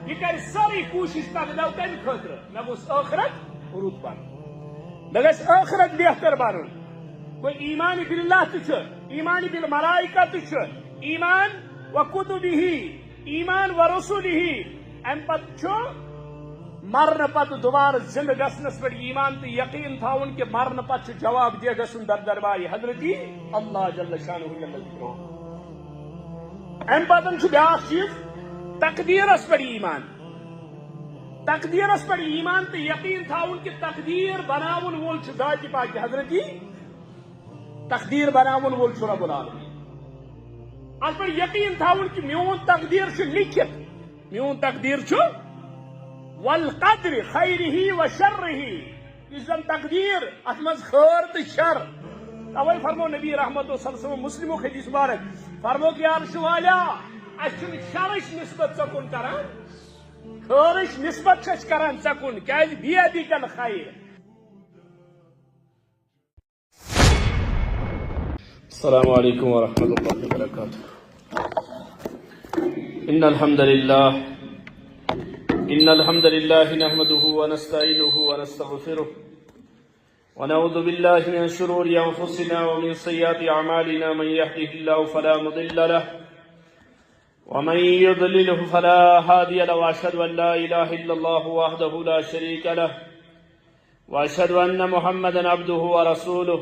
یہ کر ساری کوشش کرو تمہ خاطر مے گوس آخرت رُت بن مے گژھِ آخرت بہتر بنن کوئی ایمان باللہ تہ ایمان بالملائکہ تہ ایمان و کتبہ ایمان و رسولہ ام پتہ مرن پتہ دوبارہ زندہ گھنس پہ ایمان تو یقین تھاؤن کہ مرن پتہ جواب دے گھن در دربار حضرت اللہ جل شانہ جل ذکرہ ام پتہ بیاکھ چیز تقدیرس پہ ایمان تقدیرس پہ ایمان تو یقین تھاؤن کہ تقدیر بناون وول ذات پاک حضرت تقدیر بناون وول رب العالمین ات پہ یقین تھاؤن کہ میون تقدیر لکھت میون تقدیر والقدر خیرہ و شرہ یہ زن تقدیر ات مز خیر تو شر توے فرمو نبی رحمت صلی اللہ علیہ وسلم مسلم حدیث مبارک فرمو کہ عرش والا اس شرش نسبت ژکن کران خیرش نسبت کران ژکن کیاز بیدک الخیر. السلام علیکم ورحمۃ اللہ وبرکاتہ. إن الحمد لله نحمده ونستعينه ونستغفره ونعوذ بالله من شرور أنفسنا ومن سيئات أعمالنا من يهده الله فلا مضل له ومن يضلله فلا هادي له وأشهد أن لا إله إلا الله وحده لا شريك له وأشهد أن محمدا عبده ورسوله.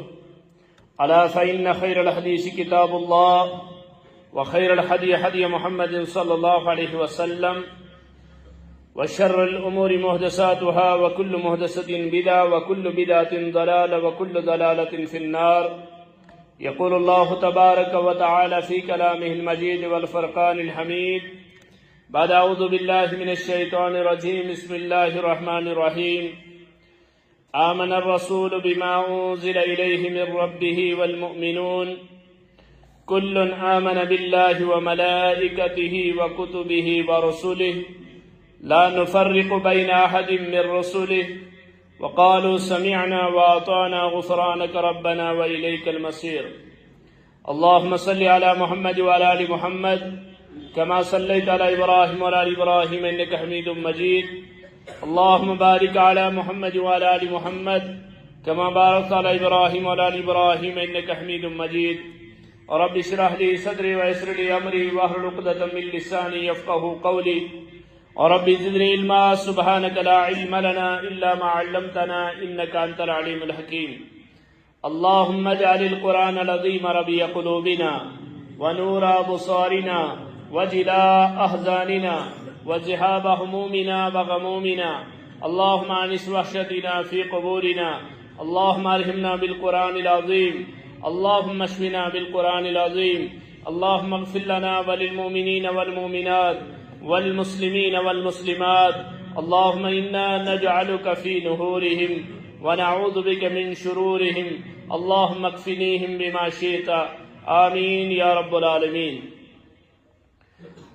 ألا فإن خير الحديث كتاب الله وخير الهدي هدي محمد صلى الله عليه وسلم وشر الأمور محدثاتها وكل محدثة بدعة وكل بدعة ضلالة وكل ضلالة في النار. يقول الله تبارك وتعالى في كلامه المجيد والفرقان الحميد بعد أعوذ بالله من الشيطان الرجيم بسم الله الرحمن الرحيم. آمن الرسول بما أنزل إليه من ربه والمؤمنون كل آمن بالله وملائكته وكتبه ورسله لا نفرق بين أحد من رسله وقالوا سمعنا وأطعنا غفرانك ربنا وإليك المصير. اللهم صل على محمد وعلى آل محمد كما صليت على إبراهيم وعلى آل إبراهيم إنك حميد مجيد. اللهم بارك على محمد وعلى آل محمد كما باركت على إبراهيم وعلى آل إبراهيم إنك حميد مجيد. رب اشرح لي صدري ويسر لي أمري واحلل عقدة من لساني يفقهوا قولي. رب زدني علما سبحانك لا علم لنا إلا ما علمتنا إنك أنت العليم الحكيم. اللهم اجعل القرآن العظيم ربيع قلوبنا ونور أبصارنا وجلاء أحزاننا وذهاب همومنا وغمومنا. اللهم أنس وحشتنا في قبورنا. اللهم ألهمنا بالقرآن العظيم. اللهم اشفنا بالقرآن العظيم. اللهم اغفر لنا وللمؤمنين والمؤمنات والمسلمين والمسلمات. اللهم إنا نجعلك في نهورهم ونعوذ بك من شرورهم. اللهم اكفنيهم بما شئت. آمين يا رب العالمين.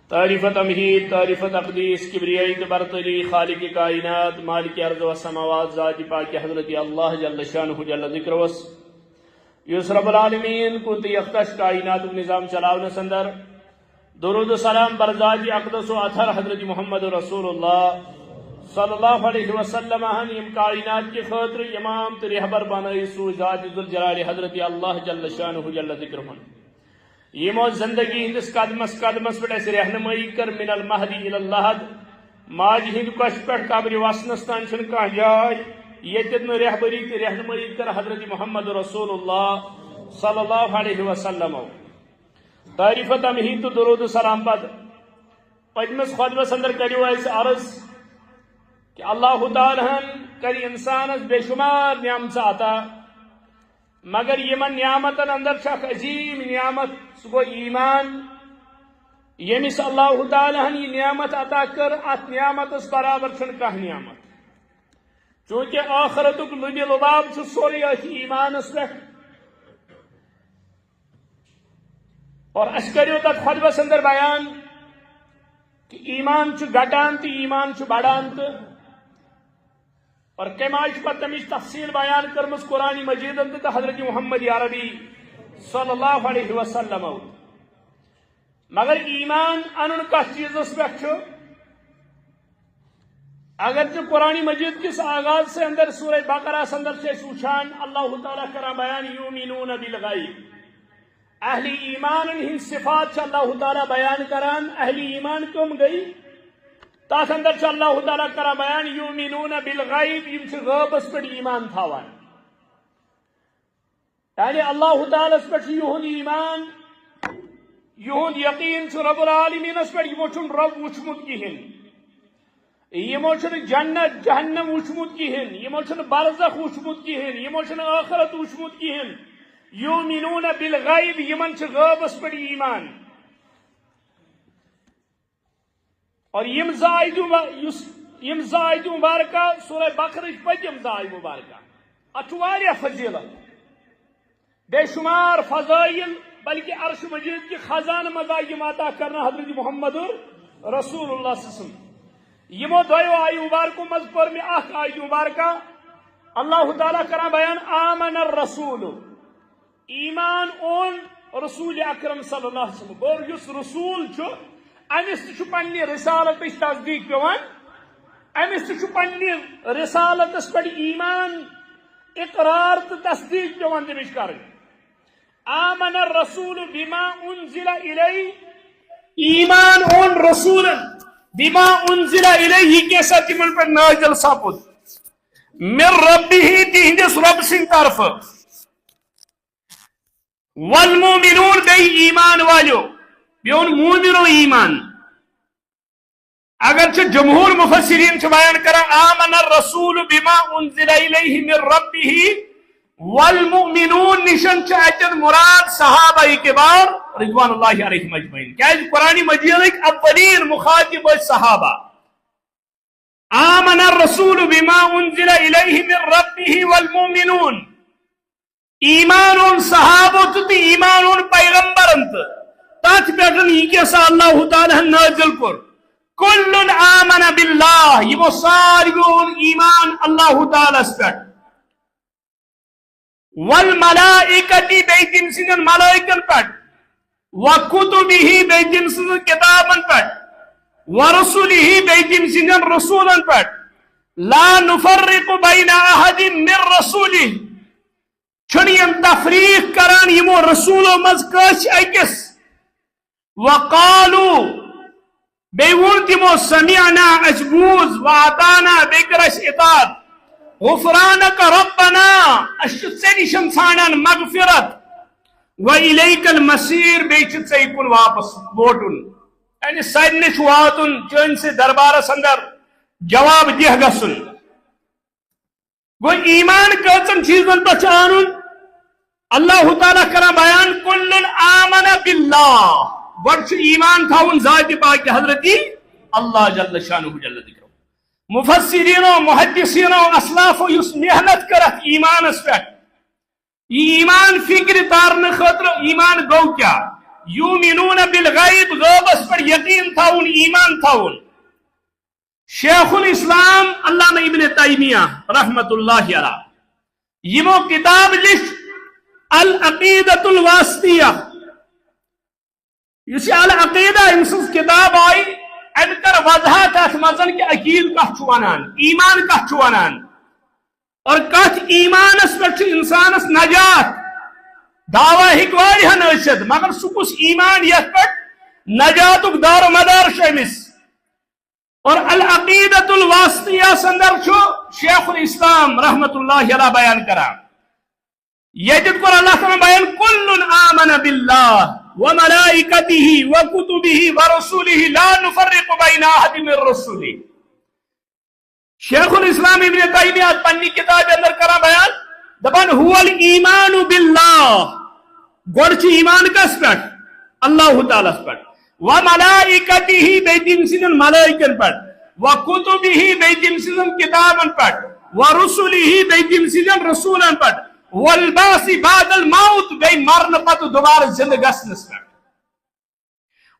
تعریف تمہید تعریف تقدیس کبریائی برتری خالق کائنات مالک ارض و سماوات ذات پاک حضرت اللہ جل شانہ جل ذکروس یس رب العالمین کن یختش کائنات نظام چلاؤن سندر درود و سلام بر ذات اقدس و اطہر حضرت محمد رسول اللہ صلی اللہ علیہ وسلم یم کائنات کی خاطر امام تو رہبر بنائی سو ذات ذوالجلال حضرت اللہ جل شانہ جل ذکرہ یمو زندگی ہندس قدمس قدمس پہ اسے رہنمائی کر من المہدی الی اللحد ماج ہند کش پہ قبر وسنس تان چھ کھانا جائے یتن رہبری تو رہنمائی کر حضرت محمد رسول اللہ صلی اللہ علیہ وسلم. تعریف تمہید تو درود سلام پد پتمس خطبس اندر کریو اس عرض کہ اللہ تعالیٰ کر انسانس بے شمار نعمت عطا مگر یمن نعمتن اندر چھ عظیم نعمت سہ گو ایمان یمس اللہ تعالیٰ یہ نعمت عطا کر ات نعمتس برابر چھ کھانا نعمت چونکہ آخرتک لب لباب سوری ایمانس پہ اور اس کریو تک خطبس اندر بیان کہ ایمان گٹان تو ایمان بڑان تو اور کماش پتہ تمچ تفصیل بیان کرمس قرآن مجید تو حضرت محمد عربی صلی اللہ علیہ وسلم. مگر ایمان ان کس چیزس پہ اگرچہ قرآن مجید کس آغاز سے اندر سورہ بقرہ اندر سے سوچان اللہ تعالیٰ کرا بیان یومنون بالغیب اہل ایمان ہن صفات اللہ تعالیٰ بیان کران اہل ایمان کم گئی تاک اندر سے اللہ تعالیٰ کرا بیان یومنون بالغیب یم سے غیبس پر ایمان تھاوان یعنی اللہ تعالیٰ اس پر یہود ایمان یہود یقین سے رب العالمین اس پر یہ چھن رب وچمت کی ہن یہ چھن جنت جہنم وچمت کی ہن یہ چھن برزخ وچمت کی ہن یہ چھن آخرت وچمت کی ہن یومنون بالغیب یمن چھ غیبس پر ایمان اور یم زائد مبارکہ سورہ بقرہ پتم زائد مبارکہ اتواریا فضیلت بے شمار فضائل بلکہ عرش مجید کی خزان مزاحم عطا کرنا حضرت محمد رسول اللہ صلی اللہ علیہ وسلم یمو دویو آئی مبارکو مذکر میں اخ آئی مبارکہ اللہ تعالیٰ کرا بیان آمن الرسول ایمان اون رسول اکرم صلی اللہ علیہ وسلم اور یس رسول چھو امس تہ پنہ رسالت تصدیق پیوان امس تہ پنہ رسالت پہ ایمان اقرار تو تصدیق پیوان تمش کرن آمن الرسول بما انزل الی ایمان اون رسول بما انزل الیہ کے ساتھ تمن پر نازل سپد من ربہ تہندس رب سن طرف والمومنون بے ایمان والو بیون مومن و ایمان اگرچہ جمہور مفسرین سے بیان کرا آمن الرسول بما انزل الیہ من ربہ والمؤمنون نشن چاہتن مراد صحابہ کبار رضوان اللہ علیہم اجمعین کیا قرآن مجید ایک اولین مخاطب صحابہ آمن الرسول بما انزل الیہ من ربہ والمؤمنون ایمان صحابہ تو ایمان پیغمبر تات پیٹن یہ کیسا اللہ تعالیٰ نازل کر کل آمن باللہ یہ وہ سارگون ایمان اللہ تعالیٰ پیٹ والملائکتی بیتن سنن ملائکن پیٹ وکتبہی بیتن سنن کتابن پیٹ ورسولہی بیتن سنن رسولن پیٹ لا نفرق بین احد من رسولہ چھڑیم تفریق کران یمو رسولو مزکش ایکس وقالو بیون تمو سمعنا اجبوز وعطانا بکرش اطاعت غفرانک ربنا اشت سنی شمسانان مغفرت وإلیک المسیر بیچت سے کن واپس بوٹن یعنی سنش واتن جن سے دربار سندر جواب دیہ گسن گو ایمان کرچن چیزن پچانن اللہ تعالیٰ کرا بیان کل آمن باللہ گوڑ ایمان تھاون ذات پاک حضرتی اللہ جل شانہ جل ذکرہ مفسرین و محدثین و اسلاف و یس محنت کرت ایمان اس پہ یہ ایمان فکر تارن خطر ایمان گو کیا یومنون بالغیب غیب اس پر یقین تھاون ایمان تھاون شیخ الاسلام علامہ ابن تیمیہ رحمت اللہ علیہ یہ وہ کتاب لکھ العقیدۃ الواسطیہ یہ العقیدہ انسان کتاب آئی ام کر وضاحت ات مزن کہ عقید کت ونان ایمان کت ونان اور کت ایمانس پہ انسانس نجات دعوی ہکوارہن اشد مگر سکس ایمان یت پہ نجاتک دار و مدار شمس اور العقیدۃ الواسطیہ سندر چھو شیخ الاسلام رحمت اللہ علیہ بیان کرا یجد کر اللہ تعالیٰ بیان کل آمن باللہ وملائکتہ وکتبہ ورسولہ لا نفرق بین احد من رسولہ شیخ الاسلام ابن تیمیہ پنی کتاب اندر کرا بیان دبن هو الایمان باللہ گوڑچ ایمان کس پٹ اللہ تعالیٰ پٹ وملائکتہ بیتن سنن ملائکن پٹ وکتبہ بیتن سنن کتابن پٹ ورسولہ بیتن سنن رسولن پٹ والباس بعد الموت بے مرن پت دوبارہ زندگی گسنس پٹ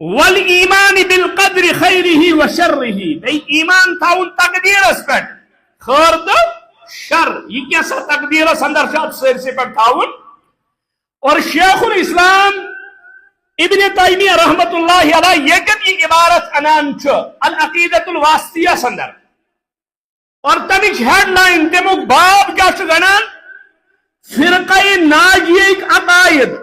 والایمان بالقدر خیرہ و شرہ بے ایمان تھاون تقدیر اس پٹ خیر تو شر یہ کیسا تقدیر اس اندر شاید سیر سے پٹ تھاون اور شیخ الاسلام ابن تیمیہ رحمت اللہ علیہ یہ عبارت انان چھو العقیدۃ الواسطیہ سندر اور تمچ ہیڈ لائن تمیک باب کیا گنان فرقہ ناجیک عقائد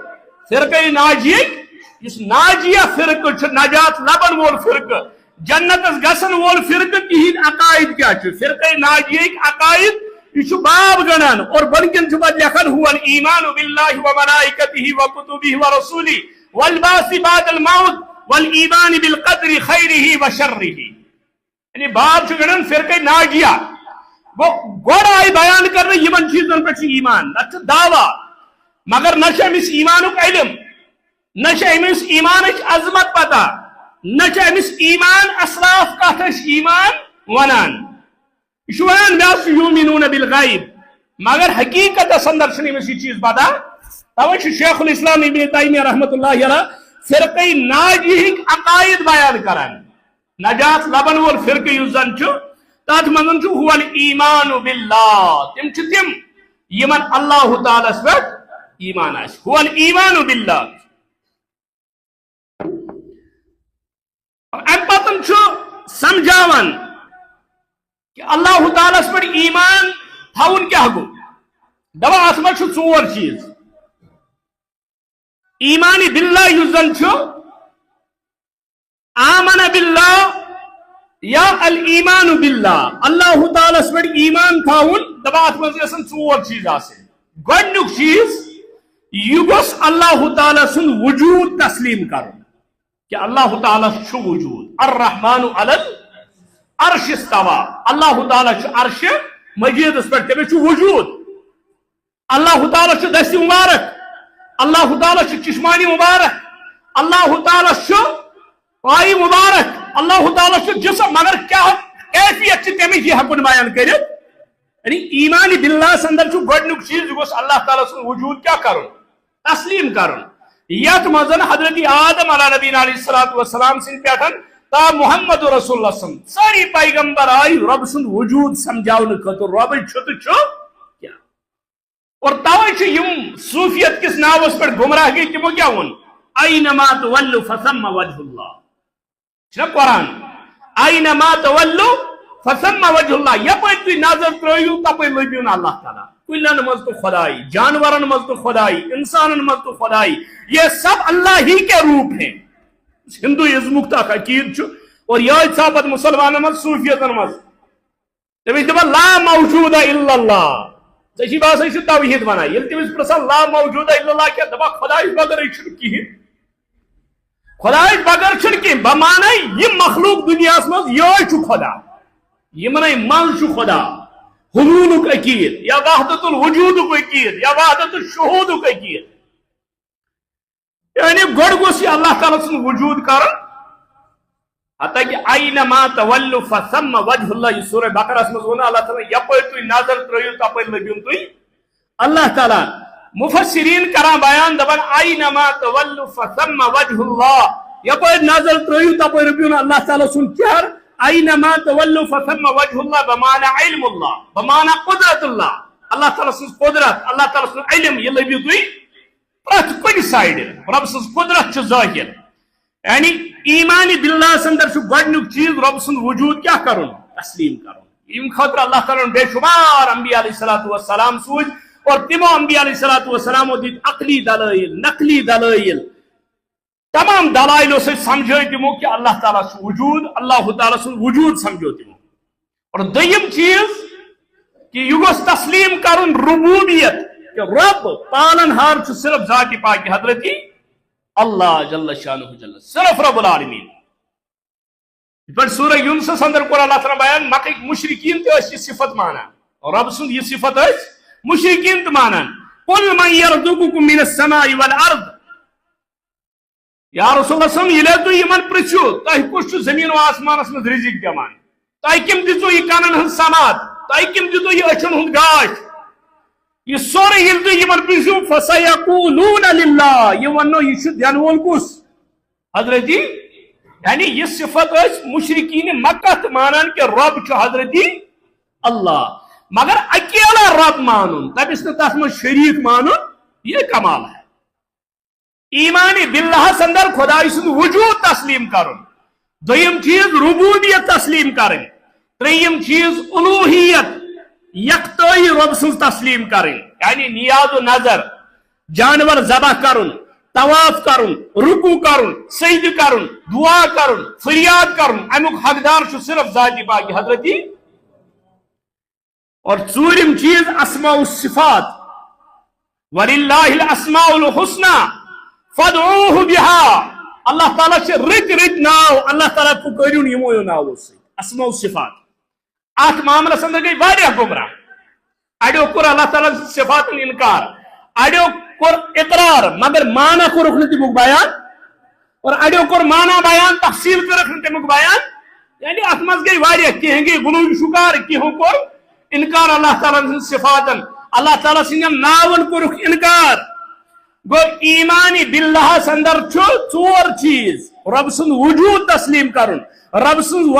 فرقہ ناجیک اس ناجیہ فرقہ نجات لبن وول فرقہ جنت گسن وول فرقہ تہند عقائد کیا فرقہ ناجیک عقائد یہ باب گنان اور بلکن لکھن هو الایمان باللہ وملائکتہ وکتبہ ورسولہ والبعث بعد الموت والایمان بالقدر خیرہ وشرہ یعنی باب گنان فرقہ ناجیہ وہ گوڑ آئی بیان کرنے یمن چیزن پر ایمان نہ دعویٰ مگر نہ امس ایمانک علم نہ امس ایمانچ عظمت پتہ نہ امس ایمان اسلاف کت ایمان ونان یہ ونان بس یؤمنون بالغیب مگر حقیقت اندر امس یہ چیز پتہ توے شیخ الاسلام ابن تیمیہ رحمۃ اللہ علیہ فرقہ ناجیہک عقائد بیان کران نجات لبن وول فرقہ یس زن تات من هو الایمان باللہ تم یمن اللہ تعالی پہ ایمان آس هو الایمان باللہ ام پتن سمجھاون کہ اللہ تعالی پہ ایمان تھون کیا گو دبا ات من ژور چیز ایمان باللہ یس زن آمن باللہ یا الایمان باللہ اللہ تعالی پہ ایمان تھاون دبات مز ژور چیز گۄڈنیُک چیز یہ گوس اللہ تعالی سن وجود تسلیم کرن کہ اللہ تعالی چھُ وجود الرحمن علی العرش استوى اللہ تعالی چھُ عرش مجیدس پہ تمس چھُ وجود اللہ تعالی چھُ دست مبارک اللہ تعالی چھُ چشمانی مبارک اللہ تعالی چھُ پائی مبارک اللہ تعالیٰ سے جسم مگر کیا کیفیت سے تمہیں یہ حکم بیان کرے یعنی ایمان باللہ سندر چھو گۄڈنیُک چیز گوس اللہ تعالیٰ سن وجود کیا کرن تسلیم کرن یت مزن حضرت آدم علیہ نبینا علیہ الصلوۃ والسلام سن پیٹھن تا محمد رسول اللہ صلی اللہ علیہ وسلم ساری پیغمبر آئی رب سن وجود سمجھاون خاطر رب چھت کیا اور توے چھ یم صوفیت کس ناوس پر گمراہ گئی تمو کیا ون اینما تولوا فثم وجه اللہ قرآن اینما تولوا فثم وجه اللہ یپر تھی نظر ترٲیِو تپر لبیون اللہ تعالیٰ کلن مز تو خدائی جانورن مز تو خدائی انسانن مز تو خدائی یہ سب اللہ ہی کے روپ ہیں ہندوازمک تک عقید اور یہ ثابت مسلمانن مز صوفیتن مز تمس دپان لا موجود الا اللہ ژےٚ باسان چھُ توحید ونان ییٚلہِ تٔمِس پرژھان لا موجود الا اللہ کیا دپان خدایس بغٲرٕے چھُنہٕ کِہیٖنۍ خدایس بغیر چھُنہٕ کینٛہہ بہ مانے یِم مخلوق دنیاہس منٛز یہے چھُ خدا یمنے منٛز چھُ خدا حلولُک عقیٖد یا وحدت الوجوٗدُک عقیٖد یا وحدت الشہوٗدُک عقیٖد یعنی گۄڈٕ گوٚژھ یہِ اللہ تعالیٰ سُنٛد وجوٗد کرُن حتیٰ کہ اینما تولوا فثم وجه اللہ یہ سورہ بقرہ منٛز ووٚن اللہ تعالیٰ یپٲرۍ تُہۍ نظر ترٲیِو تپٲرۍ لٔبِوُن تُہۍ اللہ تعالیٰ مفسرین کران بیان دپان اینما تولوا فثم وجه اللہ یپٲرۍ نظر ترٲیِو تپٲرۍ لٔبِوُن اللہ تعالیٰ سُنٛد چہرٕ اینما تولوا فثم وجه اللہ بمعنى علم اللہ بمعنى قدرت اللہ اللہ تعالیٰ سٕنٛز قدرت اللہ تعالیٰ سُنٛد علم یہ لٔبِو تُہۍ پرٛٮ۪تھ کُنہِ سایڈٕ رب سٕنٛز قدرت چھِ ظٲہِر یعنی ایمان باللہ اندر چھُ گۄڈنیُک چیز رب سُنٛد وجوٗد کیا کرُن تسلیم کرُن ییٚمہِ خٲطرٕ اللہ تعالیٰ بے شمار انبیاء علیہ الصلوۃ والسلام سوٗزۍ اور تمو انبیاء علیہ الصلوۃ والسلام دِتۍ عقلی دلائل نقلی دلائل تمام دلائلوں سے سمجھو تمو کہ اللہ تعالیٰ چھُ وجود اللہ تعالیٰ سُنٛد وجود سمجھو تمو اور دوٚیِم چیز کہ یہ گوٚژھ تسلیم کرُن ربوبیت کہ رب پالن ہار چھُ صرف ذات پاک حضرت اللہ جل شانہ جل صرف رب العالمین پر سورہ یونس اندر کور اللہ تعالیٰ بیان مکہ مشرکین تہ ٲسۍ یہ صفت مانان اور رب سُنٛد یہ صفت ٲسۍ مشرکین تہ مانان قل من یرزقکم من السماء والارض یا رسول اللہ صلی اللہ علیہ وسلم ییٚلہِ تُہۍ یِمن پرژھِو تۄہہِ کُس چھُ زمین و آسمانس منٛز رزق دِوان تۄہہِ کٔمۍ دِژوٕ یہِ کَنن ہٕنٛز سماعت تۄہہِ کٔمۍ دِژوٕ یہِ أچھن ہُنٛد گاش یہ سورے ییٚلہِ تُہۍ یِمن پرژھِو فسیقولون للہ یہ ونو یہ چھُ دینہٕ وول کُس حضرت یعنی یہ صفت ٲسۍ مشرکین مکہ تہِ مانان کہ رب چھُ حضرت اللہ مگر اکیلا رب مانن تمس نہ تس من شریک مانن یہ کمال ہے ایمان باللہ اندر خدائی سن وجود تسلیم کرن دویم چیز ربوبیت تسلیم کرن تریم چیز الوہیت یکتائی رب سن تسلیم کریں یعنی نیاز و نظر جانور ذبح کرن طواف کرن رکوع کرن سجد کرن دعا کرن فریاد کرن امیک حقدار چھُ صرف ذات پاک حضرتی اور ژوٗرِم چیز اسماء الصفات وَلِلَّهِ الْأَسْمَاءُ الْحُسْنَى فَادْعُوهُ بِهَا اللہ تعالیٰ چھِ رٕتۍ ناو اللہ تعالیٰ پُکٲرِون یِمو ناوو سۭتۍ اسماء الصفات اتھ معاملس اندر گئی واریاہ گمراہ اڑیو کوٚر اللہ تعالیٰ صفات انکار اڑیو کوٚر اقرار مگر معنی کوٚرُکھ نہٕ تمیُک بیان اور اڑیو کوٚر معنی بیان تفصیل کٔرٕکھ نہٕ تمیُک بیان یعنی اتھ منٛز گئی واریاہ کینٛہہ گئی غلوٗوی شکار کینٛہو کوٚر انکار اللہ تعالیٰ سٕنٛدۍ صفاتن اللہ تعالیٰ سٕنٛدٮ۪ن ناون کوٚرُکھ انکار گو ایمانی باللہ اندر ژور چیز رب سند وجود تسلیم کرن رب سند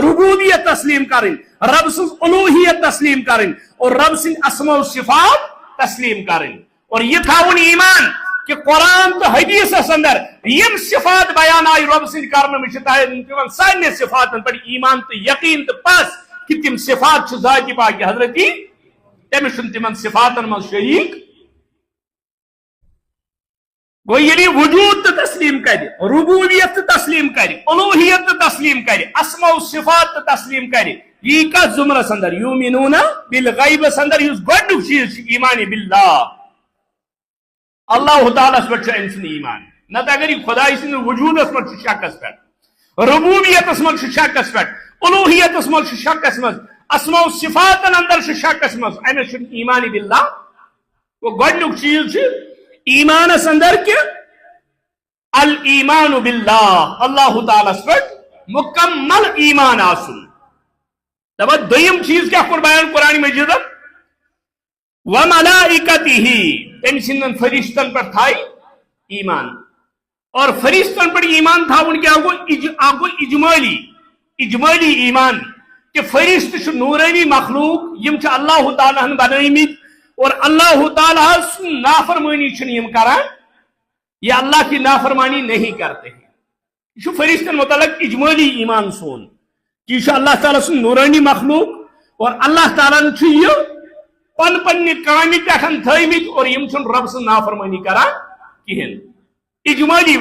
ربوبیت تسلیم کرن رب سند الوہیت تسلیم کرن اور رب سند اسماء و صفات تسلیم کرن اور یہ تھاون ایمان کہ قرآن تو حدیث اندر یم صفات بیان آئی رب سند کرن میں سارے صفات پر ایمان تو یقین تو پس کہ تم صفات ذات پاک حضرتی تمس تمن صفاتن من شریک گو یعنی وجود تو تسلیم کر ربوبیت تسلیم کر الوہیت تسلیم کر اسماء و صفات تسلیم کر یہ کا زمرس اندر یومنون بالغیب اندر یس گۄڈنیُک چیز ایمان باللہ اللہ تعالیٰ پہ أمۍ ایمان نت اگر یہ خدائی سند وجودس من شکس پہ ربوبیتس من شکس پہ الوہیتس من شکس من اسماء و صفات اندر شکس من امس ایمان باللہ وہ گۄڈنیُک چیز ایمانس اندر کہ الایمان باللہ اللہ تعالیٰ پر مکمل ایمان آسن دبا دویم چیز کیا بیان قرآن مجید وملائکتہ تم سندن فرشتن پر تھائی ایمان اور فرشتن پر ایمان تھا ان کے آگو اجمالی ایمان کہ فرشت چھ نورانی مخلوق یم چھ اللہ تعالیٰ بنائیمت اور اللہ تعالیٰ نافرمانی چھنیم کران یہ اللہ کی نافرمانی نہیں کرتے ہیں یہ فرشتن متعلق اجمالی ایمان سون کہ یہ اللہ تعالیٰ سن نورانی مخلوق اور اللہ تعالیٰ نے یہ پن پنہ کامہ پہ تھمت اور یم چھن رب سن نافرمانی کران کہین اجمالی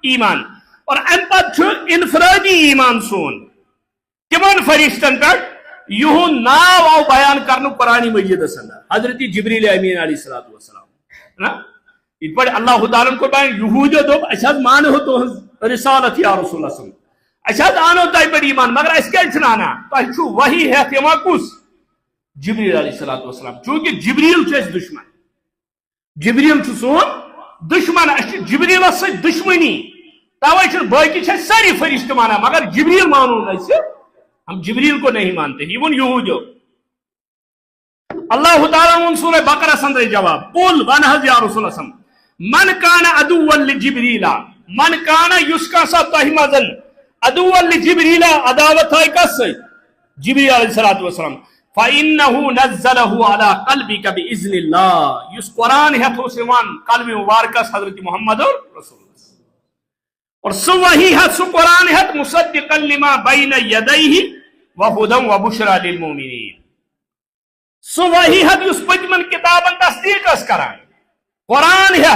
ایمان اور ام پتہ انفرادی ایمان سون تمن فرشتن پہ یہ ناو آو بیان کرنے قرآن مجید اندر حضرت جبریل امین علیہ السلام یہ پڑھ اللہ تعالیٰ کو بیان یہود دوپ اشد مانو تو رسالت یا رسول اللہ صلی اللہ اشد آنو تائی پر ایمان مگر اس کے چھنانا تو چھو وہی ہے تیما کس جبریل علیہ السلام چونکہ جبریل چھو اس دشمن جبریل چھو سون دشمن اس جبریل سے دشمنی تاوی چھو باقی چھو ساری فرشت مانا مگر جبریل مانو نہیں سے ہم جبریل کو نہیں مانتے ایون یہودیو اللہ تعالیٰ ان سورہ بقرہ سندر جواب قل ونحض یا رسول اللہ من کان عدوا لجبریل من کان یسکا سا تحمزن عدوا لجبریل عداوت ہے کس جبریل علیہ السلام فَإِنَّهُ نَزَّلَهُ عَلَىٰ قَلْبِكَ بِإِذْنِ اللَّهِ یس قرآن ہے تو سوان قلب مبارکہ حضرت محمد اور رسول اللہ اور سو وہی ہے سو قرآن ہے مصدقا لما بین یدیہ وہدی وبشری للمؤمنین سو وہی ہے اس پتمن کتابن تصدیق اس کران قرآن ہے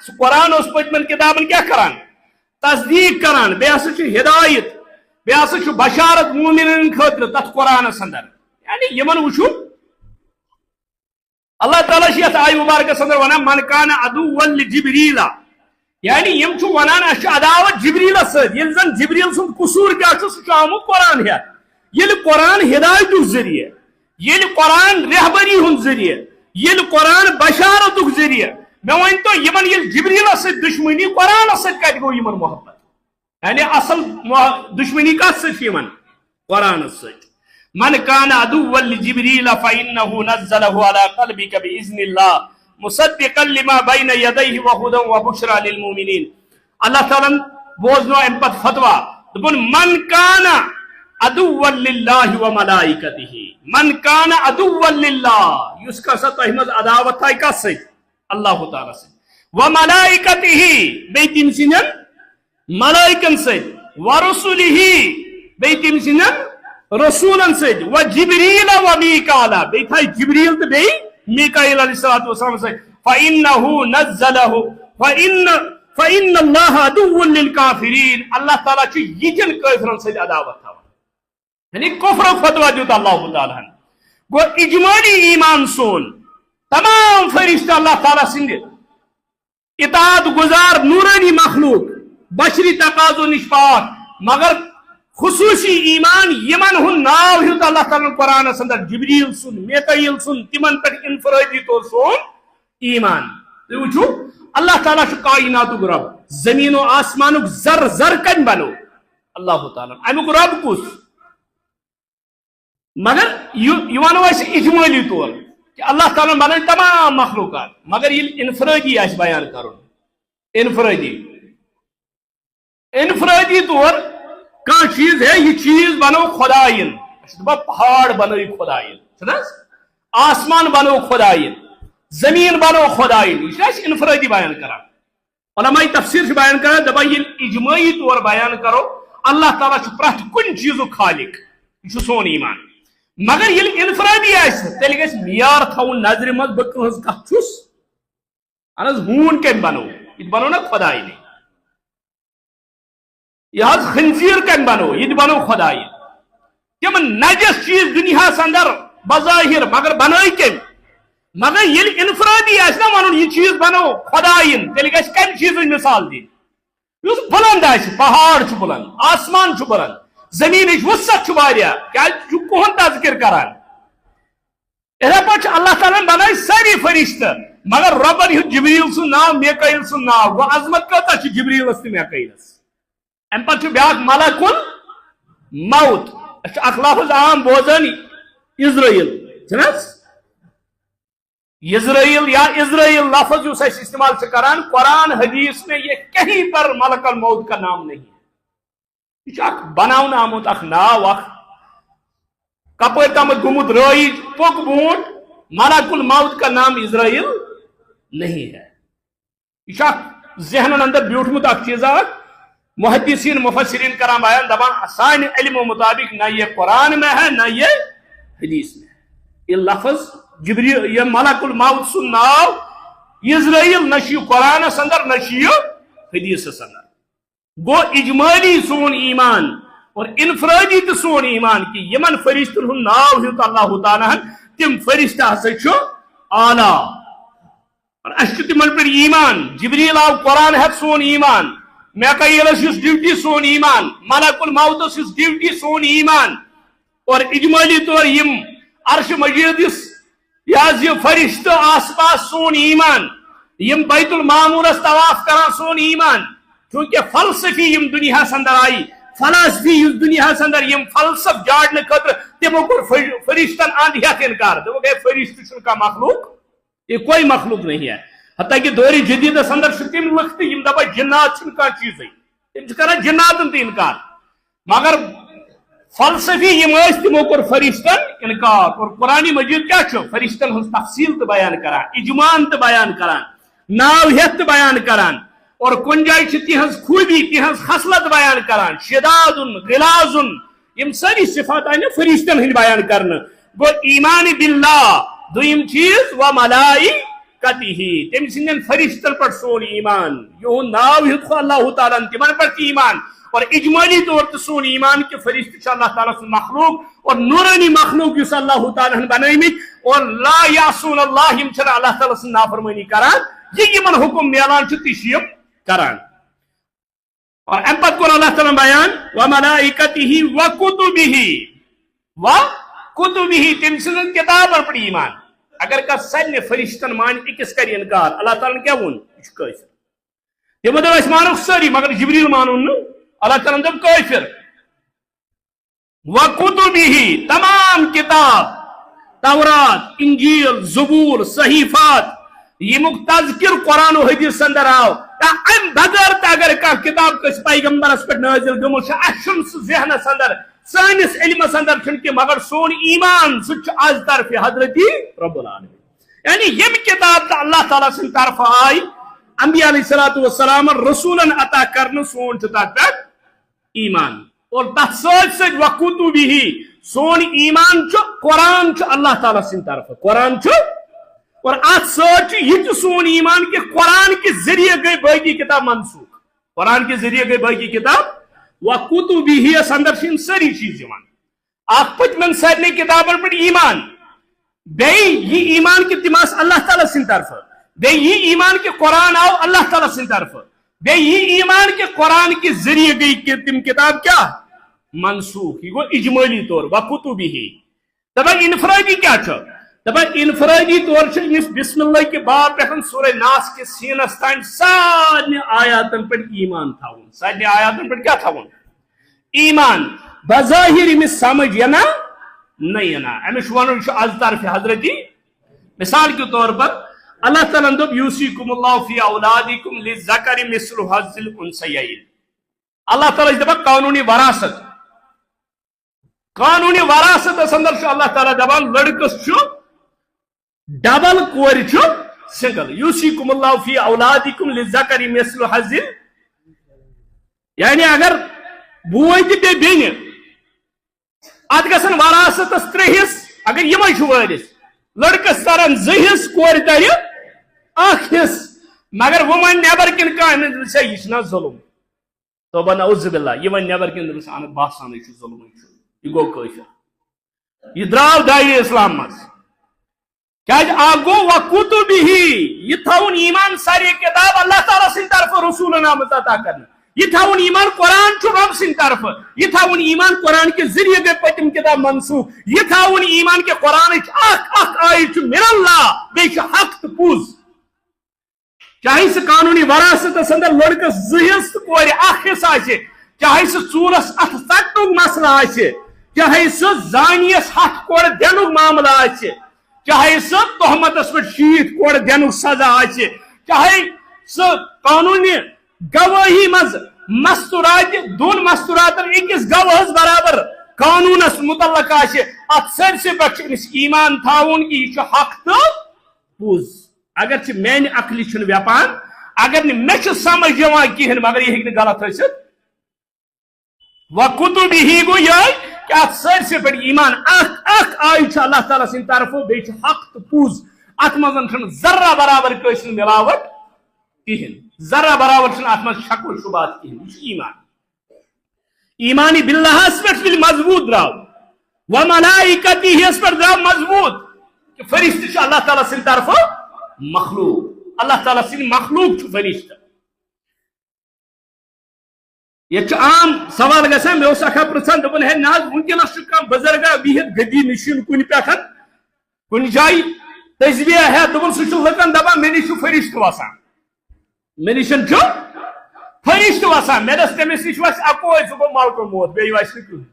سو قرآن اس پتمن کتابن کیا کران تصدیق کران بیاسو چھ ہدایت بیاسو چھ بشارت مومنین خاطر تت قرآن اندر یعنی یمن وچھو اللہ تعالیٰ شیعت آئی مبارک اندر ونا من کان عدوا لجبریل یعنی یم چھو ونان اس عداوت جبریل سۭتۍ ییٚلہِ زن جبریل سُنٛد قصوٗر کیٛاہ چھُ سُہ چھُ آمُت قرآن ہٮ۪تھ ییٚلہِ قرآن ہدایتُک ذٔریعہٕ ییٚلہِ قرآن رہبری ہُنٛد ذٔریعہٕ ییٚلہِ قرآن بشارتُک ذٔریعہٕ مےٚ ؤنۍتو یِمن ییٚلہِ جبریلس سۭتۍ دُشمنی قرآنس سۭتۍ کتہِ گوٚو یِمن محبت یعنی اصل دُشمنی کتھ سۭتۍ چھِ یِمن قرآنس سۭتۍ من کان عدوا لجبریل فإنه نزله على قلبك بإذن الله مصدقا لما بین یدیہ وہدی وبشری للمؤمنین اللہ تعالیٰ بوزنو ام پت فتوہ دپن من کان عدوا للہ وملائکتہ من کان عدوا للہ یس کا سا تحمد عداوت تھا کس سے اللہ تعالیٰ سے وملائکتہ بی تم سنن ملائکن سے ورسلہ بی تم سنن رسولن سید و جبریل و میکالا بیت ہے جبریل تو بی میکائیل علیہ الصلوۃ والسلام سے فإنه نزله فإن الله عدو للكافرین اللہ تعالیٰ چھ یجن کافرن سے عداوت تھا یعنی کفر فتوا دیت اللہ تعالیٰ گو اجمالی ایمان سون تمام فرشتہ اللہ تعالیٰ سند اطاعت گزار نورانی مخلوق بشری تقاضو نش پاک مگر خصوصی ایمان یمن ہن ناو ہیت اللہ تعالیٰ قرآن اندر جبریل سن میکائیل سن تمن پر انفرادی طور سون ایمان وچھو اللہ تعالیٰ چھ کائنات رب زمین و آسمان زر زر کن بنو اللہ تعالیٰ امیک رب کس مگر یہ ونو اجمالی طور کہ اللہ تعالیٰ بنائے تمام مخلوقات مگر یہ انفرادی آس بیان کرن انفرادی طور کان چیز ہے یہ چیز بنو خدائین پہاڑ بنو خدائین آسمان بنو خدائین زمین بنو خدائین یہ انفرادی بیان کرا علماء تفسیر سے بیان کرا دبا یہ اجماعی طور بیان کرو اللہ تعالیٰ پرت کن چیزو خالق یہ سون ایمان مگر یہ انفرادی تیل گھس معیار تھون نظر مز بہت کت چھس اہن ہون کم بنو یہ بنو نا خدائین یہ خنزیر کم بنو یہ بنو خدائین تم نجس چیز دنیا اندر بظاہر مگر بنائی کم مگر یہ انفرادی نا ون یہ چیز بنو خدائین تیل گھس کم چیز مثال دن اس بلند پہاڑ بلند آسمان بلند زمین وسعت کیا کہن تذکر کران اتھے پہ اللہ تعالیٰ بنائے ساری فرشتہ مگر ربن ہوں جبریل سن ناو میکائیل سن ناو گو عظمت کتا جبریلس تو میکائیلس ام پہ بیاکھ ملک موت اخ لفظ عام بوزان اسرائیل اسرائیل یا اسرائیل لفظ اس استعمال سے کران قرآن حدیث میں یہ کہیں پر ملک الموت کا نام نہیں ہے یہ بناؤن آمت اخ ناو اخ کپر تامت گمت رائج پک بونٹ ملک الموت کا نام اسرائیل نہیں ہے یہ ذہن اندر بیوٹمت اخ چیز محدثین مفسرین کرام بیان دبان سان علم و مطابق نہ یہ قرآن میں ہے نہ یہ حدیث میں ہے یہ لفظ جبریل یہ ملک الموت سن ناو اسرائیل نشی قرآن اندر نشی حدیث اندر گو اجمالی سون ایمان اور انفرادی تو سون ایمان کہ یمن فرشتن ہن ناو ہیت اللہ تعالیٰ تم فرشتہ ہسا اعلیٰ اور اس تمن پر ایمان جبریل آو قرآن ہے سون ایمان میکائیلس اس ڈیوٹی سون ایمان ملک الموتس اس ڈیوٹی سون ایمان اور اجمالی طور یم عرش مجیدس یہ فرشتہ آس پاس سون ایمان یم بیت المعمورس طواف کران سون ایمان چونکہ فلسفی یم دنیا اندر آئی فلسفی اس دنیا اندر یم فلسف جاڑنے خاطر تمو کور فرشتن اند ہیت انکار دو گئے فرشتہ چھن کا مخلوق یہ کوئی مخلوق نہیں ہے حتیٰ کہ دور جدید اندر تم لکھت یم دپا جنات چھن کا چیز تم کران جناتن تہ انکار مگر فلسفی یم تمو کور فرشتن انکار اور قرآن مجید کیا چھو فرشتن ہن تفصیل تو بیان کران اجمان تو بیان کران ناو ہیت بیان کران اور کن جائے تہذ خوبی تہذ خصلت بیان کران شداد غلاظ یم ساری صفات آئی فرشتن ہند بیان کرنا گو ایمان باللہ دویم چیز و ملائکتہ تم سندن فرشتن پر سون ایمان یہ ناو ہت اللہ تعالیٰ تمن پر ایمان اور اجمالی طور پر سون ایمان کہ فرشتہ اللہ تعالیٰ سن مخلوق اور نورانی مخلوق اس اللہ تعالیٰ بنائمت اور لا یعصون اللہ یم چھنا اللہ تعالیٰ سن نافرمانی کران یہ یمن حکم میلان تشیم کران اور ام پت کور اللہ تعالیٰ بیان وملائکتہ وکتبہ تم سن کتاب پر ایمان اگر کا سن فرشتن مان اکس کر انکار اللہ تعالیٰ نے کیا ون یہ کافر تمو دپ اس مانو ساری مگر جبریل مانون اللہ تعالیٰ نے دپ کافر وکتبہ تمام کتاب تورات انجیل زبور صحیفات یمک تذکر قرآن و حدیث اندر آو ام بغیر اگر کتاب کس پیغمبرس پہ نازل گمت اچھن ذہنس اندر سانس علمس اندر چھ مگر سون ایمان سہ از طرف حضرت رب العالمین یعنی یم کتاب تو اللہ تعالیٰ سن طرف آئی انبیاء علیہ الصلوۃ والسلام رسولن عطا کرن سون تک پہ ایمان اور تس ست وکتبہ سون ایمان قرآن اللہ تعالیٰ سند طرف قرآن اور ات ست یہ سون ایمان کہ قرآن کے ذریعے گئی باقی کتاب منسوخ قرآن کے ذریعے گئی باقی کتاب وکتبہ اندر ساری چیز اخ پتمن سارے کتابن پہ ایمان یہ ایمان کہ تم اللہ تعالیٰ سند طرف یہ ایمان کہ قرآن آو اللہ تعالیٰ سند طرف یہ ایمان کہ قرآن کے ذریعے گئی کہ تم کتاب کیا منسوخ یہ گو اجمالی طور وکتبہ دپان انفرادی کیا دپان انفرادی طور بسم اللہ کے باب پہ سورہ ناس کے سینس تان سارے آیاتن پہ ایمان تھاون سارے آیاتن پہ کیا تھاون ایمان بظاہر امس سمجھ ینا نہیں ینا امس ون از طرف حضرتی مثال کے طور پر اللہ تعالیٰ دب یوصیکم اللہ فی اولادکم للذکر مثل حظ الانثیین اللہ تعالیٰ دپان قانونی وراثت اندر اللہ تعالیٰ دپان لڑکس ڈبل کور سنگل یوصیکم اللہ فی اولادکم للذکر مثل حظ یعنی اگر بوئے تہ بین ات گژھن وراثتس 3 حصہٕ اگر یمے وٲرث لڑکس ترن 2 حصہٕ کورِ ترِ 1 حصہٕ مگر وہ ون نیبر کن کھانا یہ ظلم توبہ نعوذ باللہ یہ ون نیبر کن اہم باسان یہ ظلم یہ گو کافر یہ دراو دائرہ اسلام مز کیا گو وکتبہ یہ تھاون ایمان ساری کتاب اللہ تعالیٰ سند طرف رسولن آمت عطا کرنا یہ تھاون ایمان قرآن رب سند طرف یہ تھاون ایمان قرآن کے ذریعے گئی پتم کتاب منسوخ یہ تھاون ایمان کے قرآن اخ آیت من اللہ بیچ حق تو پوز چاہے سہ قانونی وراثت اندر لڑکس 2 حصہٕ کورِ 1 حصہٕ آسہِ چاہے سہ ژوٗرس اتھ ژٹنُک مسئلہ آسہِ چاہے سہ زانیس 7 کور دینُک معاملہ آسہِ چاہے سہ تہمتس پہ 60 کور دینُک سزا آسہِ چاہے سہ قانونی گواہی مز مستورات 2 مستوراتن أکِس گواہس برابر قانونس متعلق آسہِ ات سٲرسٕے پٮ۪ٹھ چھُ أمِس ایمان تھاوُن کہ یہ حق تو پوز اگر میانہ عقل ویپان اگر مے سمجھ دان کہین مگر یہ ہیکہ غلط ثت وکتبہ گو یہ کہ ات سارے پہ ایمان اخ آئی اللہ تعالیٰ سند طرف بیچ حق تو پوز ات مزن ذرہ برابر کٲنٛسہِ ہٕنٛز ملاوٹ کہین ذرہ برابر ات مز شک و شبہات کہین یہ ایمان ایمانی باللہ پہ مضبوط درو وملائکتہ پہ درو مضبوط کہ فرشتہ اللہ تعالیٰ سند طرف مخلوق اللہ تعالیٰ سند مخلوق فرشتہ یہ عام سوال گژھان مے اکھا پرژھان دپان ہے نا ونکس کھانا بزرگا بہت گدی نشین کن پہ کن جائیں تجبیہ ہے دپان سہ لکن دپان مے نش فرشتہ وسان مے نش فرشتہ وسان مے دس تمس نش وس اکوے سہ گو ملکہ موت بیٚیہِ وسہِ نہٕ کٕہٕنۍ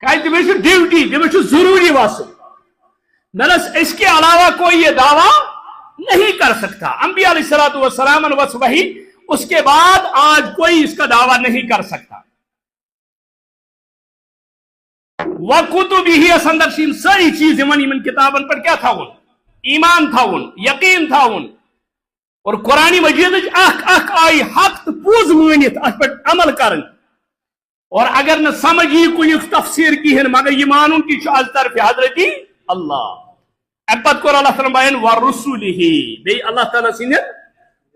کیازِ تٔمِس چھُ ڈیوٹی تٔمِس چھُ ضروری وسُن مے دس اس کے علاوہ کوئی یہ دعویٰ نہیں کر سکتا انبیاء علیہ الصلوۃ والسلام وس وحی اس کے بعد آج کوئی اس کا دعویٰ نہیں کر سکتا وکتبہ اندر ساری چیز ان کتابن پر کیا تھاون ایمان تھاون یقین تھاون اور قرآن مجید اخ آئی حق تو پوز مانت ات پہ عمل کرن اور اگر نہ سمجھ یہ کن تفسیر کہین مگر یہ مانن کہ از طرف حضرتی اللہ ام پتہ کور اللہ تعالیٰ بیان ورسولہ بی اللہ تعالیٰ سند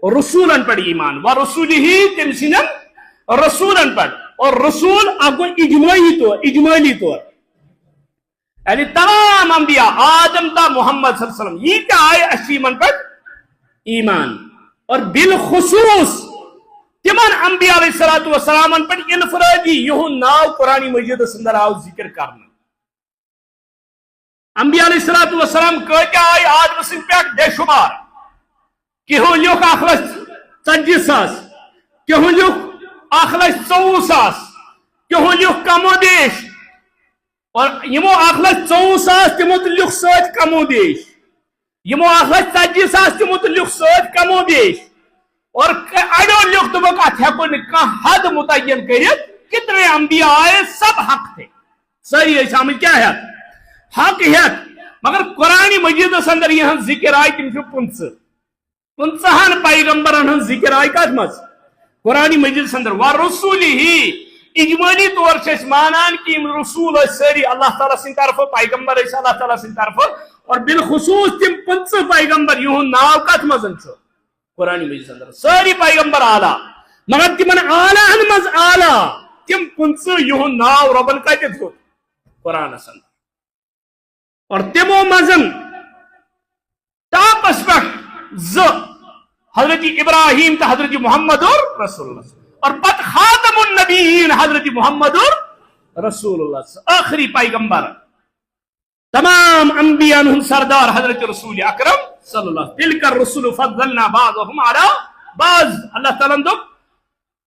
رسولن پر ایمان ورسولہ تم سند رسولن پر اور رسول اب اجمالی طور یعنی تمام انبیاء آدم تا محمد صلی اللہ علیہ وسلم یہ کیا آئے اشیمن پر ایمان اور بالخصوص تمن انبیاء علیہ السلام پر انفرادی یہ ناو قرآن مجید اندر آو ذکر کرنا انبیاء علیہ السلام کتیا آئی آدم سن پہ بے شمار کہو لیوک 1,40,000 کہو لیوک 1,24,000 کہو لیوک کم و بیش اور یمو 1,24,000 تمو لیوک سات کم و بیش یمو 1,40,000 تمو لیوک سات کم و بیش اور اڑو لیوک تمو ات ہیکو نہ حد متعین کرت کتنے انبیاء آئے سب حق تھے صحیح شامل کیا ہے حق ہے مگر قرآن مجید اندر یہ ذکر آئی تم 50 پیغمبرن ذکر آئی کت مز قرآن مجید اندر ورسولہ اجمالی طور سے مانان کہ رسول ساری اللہ تعالیٰ سن طرف پیغمبر اللہ تعالیٰ سن طرف اور بالخصوص تم 15 پیغمبر یہن ناو کت مزن قرآن مجید اندر ساری پیغمبر اعلیٰ مگر تمن اعلیٰ مز اعلیٰ تم 15 یہن ناو ربن کت قرآن اندر اور تمو مزن تاپس پہ حضرت ابراہیم تو حضرت محمد اور رسول اللہ اور پت خاتم النبیین حضرت محمد اور رسول اللہ آخری پیغمبر تمام انبیاء سردار حضرت رسول اکرم صلی اللہ تلک الرسل فضلنا بعضهم على بعض اللہ تعالیٰ دو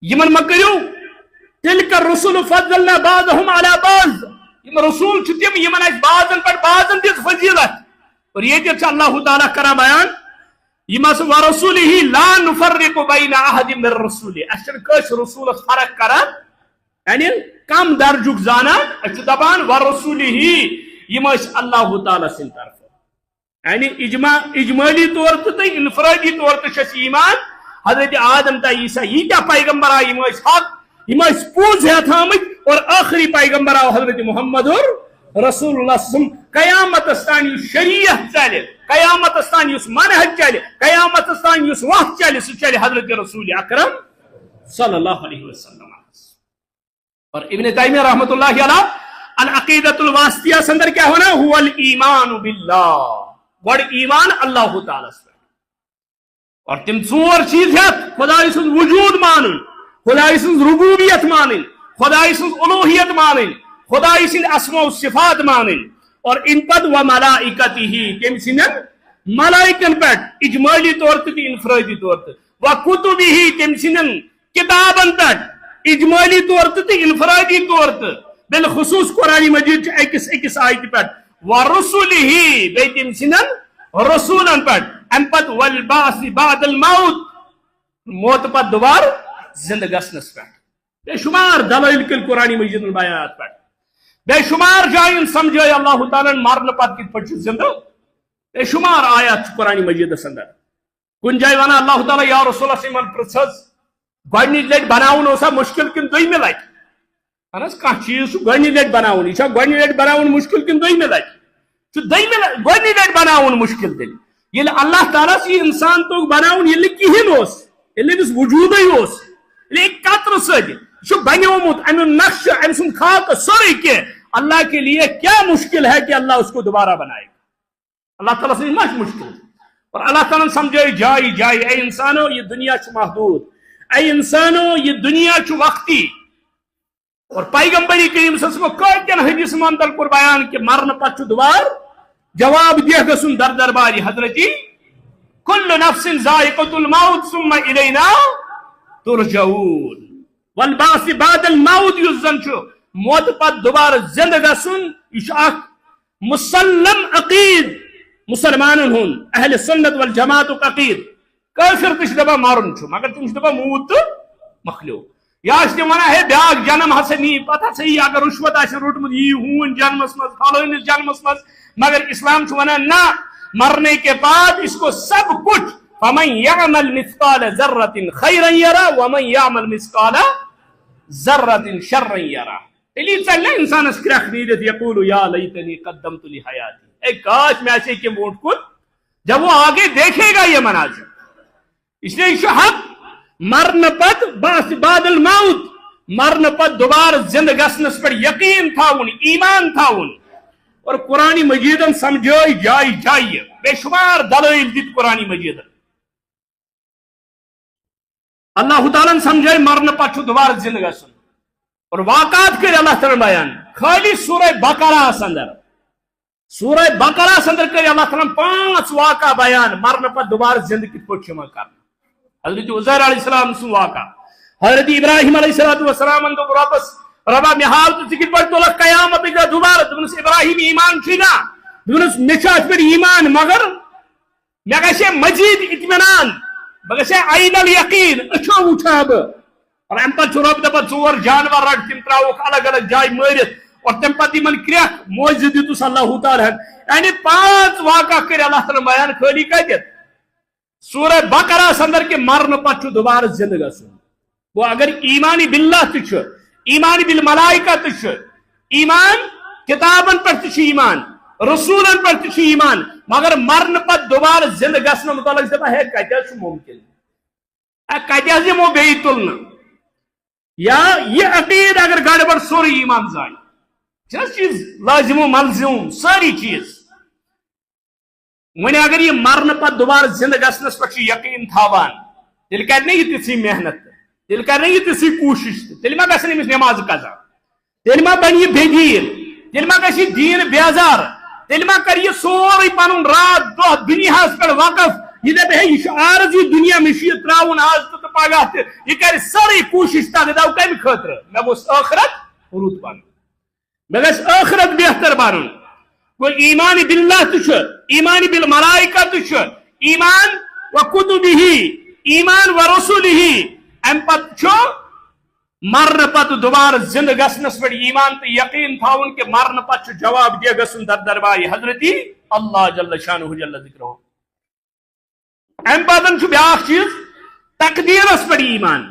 یمن مکریو تلک الرسل فضلنا بعضهم على بعض یم رسول چھتیم یمن اس بعضن پر بعضن دیت فضیلت اور یہ جب اللہ تعالیٰ کرا بیان یمس ورسوله لا نفرق بین احد من رسوله اشر کش رسول فرق کران یعنی کم درجک زانا اچھ دبان ورسوله یمس اللہ تعالیٰ سن طرف یعنی اجمالی طور تو انفرادی طور تو شس ایمان حضرت آدم تا عیسیٰ یہ کیا پیغمبر آئی یمس حق یمس پوز ہے تھامت اور آخری پیغمبر آو حضرت محمد اور رسول اللہ صلی اللہ علیہ وسلم قیامت استان یس شریعت چلے قیامت استان یس منہج چلے قیامت استان یس وقت چلے سو چلے حضرت رسول اکرم صلی اللہ علیہ وسلم اور ابن تیمیہ رحمت اللہ علیہ العقیدۃ الواسطیہ سندر کیا ہونا هو الایمان باللہ گوڑ ایمان اللہ تعالیٰ سے اور تم ژور چیز ہے خدای سن وجود مانن خدای سن ربوبیت مانن خدای سن الوہیت مانن خدای سن اسماء و صفات مانن اور ان پد و ملائکتہ تم سنن ملائکن پر اجمالی طور تے انفرادی طور تے و کتبہ تم سنن کتابن پر اجمالی طور تے انفرادی طور تے بالخصوص قرآن مجید ایکس آیت پر و رسولہ بے تم سنن رسولن پر ان پد والبعث بعد الموت موت پر دوبار زندہ گسنس پر بے شمار دلائل کل قرآن مجید بیانات پر بے شمار جائیں سمجھے اللہ تعالیٰ مارن پت کت پہ زندہ بے شمار آیات قرآن مجید اندر کن جائے وانا اللہ تعالیٰ یا رسول اللہ صلی اللہ علیہ وسلم گوڑنی لیٹ بناؤن اسا مشکل کن دوئی میں لائک انس کہاں چیز گوڑنی لیٹ بناؤن اسا گوڑنی لیٹ بناؤن مشکل کن دوئی میں لائک چو دوئی میں گوڑنی لیٹ بناؤن مشکل دل یہ اللہ تعالیٰ سی انسان تو بناؤن یہ لکھ کہیں ہوس یہ لکھ وجود ہی ہوس یہ ایک قطر سج شو بنیومت امن نقش امسن خاک سوری کے اللہ کے لیے کیا مشکل ہے کہ اللہ اس کو دوبارہ بنائے گا اللہ تعالیٰ سے مش مشکل اور اللہ تعالیٰ سمجھے جائی اے انسانو یہ دنیا چھ محدود اے انسانو یہ دنیا چھ وقتی اور پیغمبری کریم صلی اللہ علیہ وسلم کوئی حدیث مندل پر بیان کہ مرن پچھ دوبار جواب دے گسن در درباری حضرتی کل نفس ذائقۃ الموت ثم الینا ترجعون والبعث بعد الموت یزن چھو موت پت دوبارہ زندہ گسن یہ مسلم عقید مسلمانن ہن اہل سنت والجماعت عقید کافر تش دبا مارن چھو مگر تم دبا موت مخلو یا اس نے ونا ہے بیاگ جنم حسنی پتہ صحیح اگر رشوت آشن روٹمت یہ ہون جنمس مز پھالوینس جنمس مز مگر اسلام چھو ونا نہ مرنے کے بعد اس کو سب کچھ فمن يعمل مثقال ذرة خيرا يرى ومن يعمل مثقال ذرة شرا يرى اللي يتسلى انسان اسكرخ نيدت يقول يا ليتني قدمت لحياتي اے کاش میں ایسے کہ موٹ کن جب وہ آگے دیکھے گا یہ مناظر اس لیے یہ حق مرن پت بعد الموت مرن پت دوبار زندہ گسنس پر یقین تھاون ایمان تھاون اور قرآن مجیدن سمجھائی جائی بے شمار دلائل دیت قرآن مجیدن اللہ تعالیٰ سمجھائے مرن پچھ دوبارہ زندہ گسن اور واقعات کرے اللہ تعالیٰ بیان خالی سورہ بقرہ سندر سورہ بقرہ سندر کرے اللہ تعالیٰ 5 واقعہ بیان مرن پچھ دوبارہ زندہ کت پچھ شما کرنا حضرت عزیر علیہ السلام سن واقعہ حضرت ابراہیم علیہ السلام اندو ربا میں حال تو سکت پڑھ تو لگ قیامت اگر دوبارہ دونس ابراہیم ایمان چینا دونس مشاہد پر ایمان مگر میں کہا مزید اطمینان بگسے عین الیقین اچھا اٹھا اب اور ام پت رب دپا ژور جانور رٹ تم تراوک الگ الگ جائے مرت اور تم پت من کریک موجز دیتس اللہ تعالیٰ یعنی 5 واقعہ کرے اللہ تعالیٰ بیان خالی کہت سورہ بقرہ سندر کے مرن پت دوبارہ زندہ گسن وہ اگر ایمانی باللہ تچ ایمان بالملائکہ تش ایمان کتابن پر تش ایمان رسولن پر تش ایمان مگر مرن پت دوبارہ زندہ گسن متعلق دپا ہے کتہ ممکن کتہ دمو بیٚیہِ تُلنہٕ یا یہ عقید اگر گڑبڑ سوری ایمان زائیں چیز لازم و ملزوم ساری چیز ون اگر یہ مرن پت دوبارہ زندہ گسنس پہ یقین تھاوان تیل کر یہ تھی محنت تیل کر یہ تھی کوشش تیل ما گھن امس نماز قضا تیل ما بن یہ بےگیر تیل ما گھ دین بیزار تیل ما کر یہ سوری پن رات دہ دنیا پہ وقف یہ دپ ہے یہ عارضی دنیا میں یہ تراؤن آج تو پگہ یہ کر ساری کوشش تک دو کم خاطر مے گوس آخرت رُت بن مے گژھِ آخرت بہتر بنن گو ایمان باللہ تو ایمان بالملائکہ تو ایمان و کتبہ ایمان و رسولہ ام پت مرن پت دوبارہ زندہ گسنس پہ ایمان تو یقین تھاون کہ مرن پت جواب دے گسن در دربار حضرت اللہ جل شانہ جل ذکرہ ام پتن بیاکھ چیز تقدیرس پر ایمان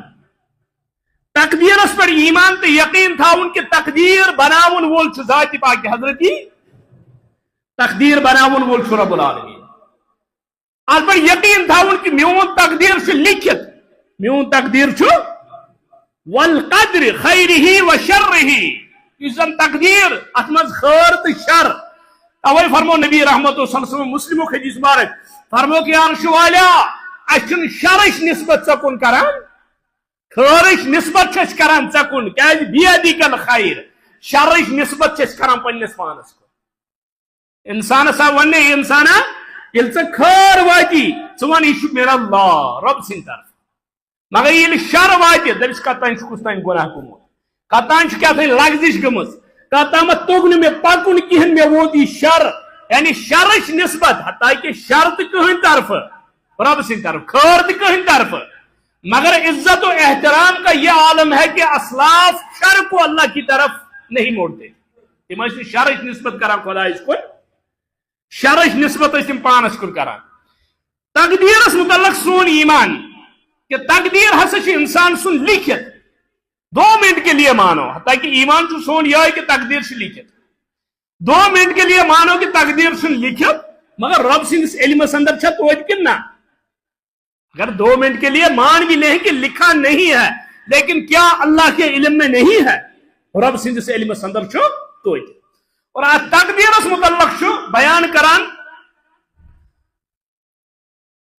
تقدیرس پر ایمان تو یقین تھاون کہ تقدیر بناون وول ذات پاک حضرت تقدیر بناون وول رب العالمین ات پر یقین تھاون کہ میون تقدیر سے لکھت میون تقدیر والقدر خیرہ و شرہ اس تقدیر ات مز خیر تو شر اوے فرمو نبی رحمت صلی اللہ علیہ وسلم مسلم حدیث مبارک فرمو کہ عرش والا اچھن شرش نسبت ژکن کران خیرش نسبت چھ کران ژکن کیاز بیدک الخیر شرش نسبت چھ کران پنس پانس کو انسان سا ون انسانا یل ژ خیر واتی ژ ون یہ میرا اللہ رب سن طرف مگر یل شر واتی دپس کتان کس تین گناہ گومت کتان کیا لغزش گمز کتام توگ نہ مے پکن کہین مے ووت یہ شر یعنی شرش نسبت حتیٰ کہ شر تو کہین طرف رب سن طرف خیر تو کہین طرف مگر عزت و احترام کا یہ عالم ہے کہ اسلاف شر کو اللہ کی طرف نہیں موڑتے تم شرش نسبت کران خدا اس کو شرش نسبت تم پانس کن کران تقدیرس متعلق سون ایمان کہ تقدیر ہسا انسان سن لکھت 2 منٹ کے لیے مانو حتیٰ کہ ایمان سون یہ ہے کہ تقدیر سے لکھت 2 منٹ کے لیے مانو کہ تقدیر سن لکھت مگر رب سندس علمس اندر چھا توجہ کن نہ اگر 2 منٹ کے لیے مان بھی نہیں کہ لکھا نہیں ہے لیکن کیا اللہ کے علم میں نہیں ہے رب سندس علمس اندر چھو توجہ اور تقدیرس متعلق چھو بیان کران